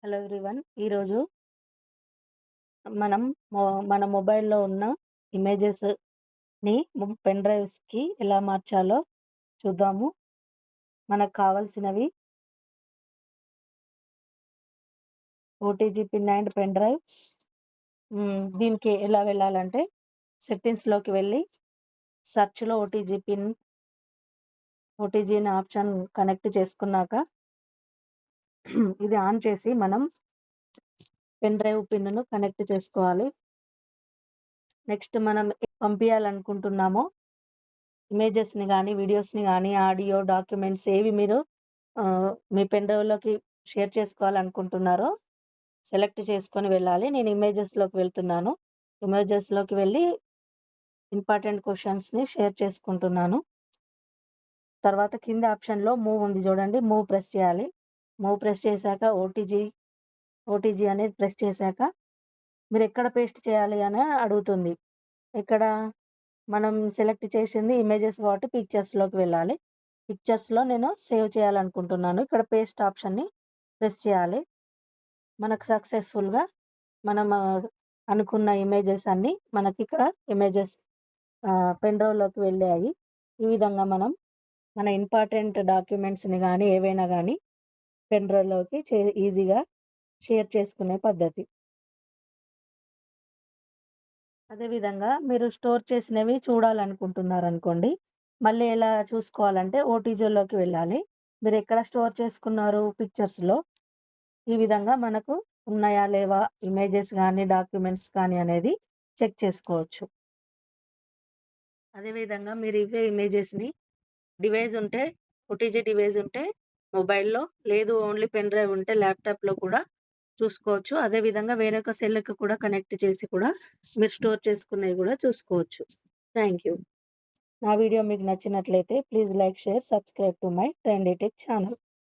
Hello everyone. ఈరోజు మనం మన మొబైల్‌లో ఉన్న ఇమేజెస్‌ని పెన్ డ్రైవ్స్‌కి ఎలా మార్చాలో చూద్దాము. మనకు కావాల్సినవి OTG pin and pen drive. దీనికి ఎలా వెళ్ళాలంటే సెట్టింగ్స్‌లోకి వెళ్ళి సెర్చ్‌లో ఓటీజీ అనే ఆప్షన్ కనెక్ట్ చేసుకున్నాక ఇది ఆన్ చేసి మనం పెన్ డ్రైవ్ పిన్‌ను కనెక్ట్ చేసుకోవాలి. నెక్స్ట్ మనం పంపియాలనుకుంటున్నామో ఇమేజెస్‌ని గానీ, వీడియోస్‌ని గానీ, ఆడియో, డాక్యుమెంట్స్ ఏవి మీరు మీ పెన్ డ్రైవ్‌లోకి షేర్ చేసుకోవాలనుకుంటున్నారో సెలెక్ట్ చేసుకొని వెళ్ళాలి. నేను ఇమేజెస్‌లోకి వెళ్తున్నాను. ఇమేజెస్‌లోకి వెళ్ళి ఇంపార్టెంట్ క్వెషన్స్‌ని షేర్ చేసుకుంటున్నాను. తర్వాత కింద ఆప్షన్‌లో మూవ్ ఉంది చూడండి. మూవ్ ప్రెస్ చేయాలి. మూవ్ ప్రెస్ చేశాక ఓటీజీ అనేది ప్రెస్ చేశాక మీరెక్కడ పేస్ట్ చేయాలి అని అడుగుతుంది. ఇక్కడ మనం సెలెక్ట్ చేసింది ఇమేజెస్ కాబట్టి పిక్చర్స్‌లోకి వెళ్ళాలి. పిక్చర్స్‌లో నేను సేవ్ చేయాలనుకుంటున్నాను. ఇక్కడ పేస్ట్ ఆప్షన్‌ని ప్రెస్ చేయాలి. మనకు సక్సెస్‌ఫుల్‌గా మనం అనుకున్న ఇమేజెస్ అన్నీ మనకిక్కడ ఇమేజెస్ పెన్ డ్రైవ్‌లోకి వెళ్ళాయి. ఈ విధంగా మనం మన ఇంపార్టెంట్ డాక్యుమెంట్స్‌ని గానీ, ఏవైనా గానీ పెన్ డ్రైవ్‌లోకి ఈజీగా షేర్ చేసుకునే పద్ధతి. అదేవిధంగా మీరు స్టోర్ చేసినవి చూడాలనుకుంటున్నారనుకోండి, మళ్ళీ ఎలా చూసుకోవాలంటే ఓటీజీలోకి వెళ్ళాలి. మీరెక్కడ స్టోర్ చేసుకున్నారు పిక్చర్స్‌లో, ఈ విధంగా మనకు ఉన్నాయా లేవా ఇమేజెస్ గానీ, డాక్యుమెంట్స్ కానీ అనేది చెక్ చేసుకోవచ్చు. అదేవిధంగా మీరు ఇవే ఇమేజెస్‌ని డివైస్ ఉంటే ఓటీజీ డివైస్ ఉంటే మొబైల్‌లో, లేదు ఓన్లీ పెన్ డ్రైవ్ ఉంటే ల్యాప్‌టాప్‌లో కూడా చూసుకోవచ్చు. అదేవిధంగా వేరొక సెల్‌కి కూడా కనెక్ట్ చేసి కూడా మీరు స్టోర్ చేసుకున్నయి గూడా చూసుకోవచ్చు. Thank you. నా వీడియో మీకు నచ్చినట్లయితే please like, share, subscribe to my trendy tech channel.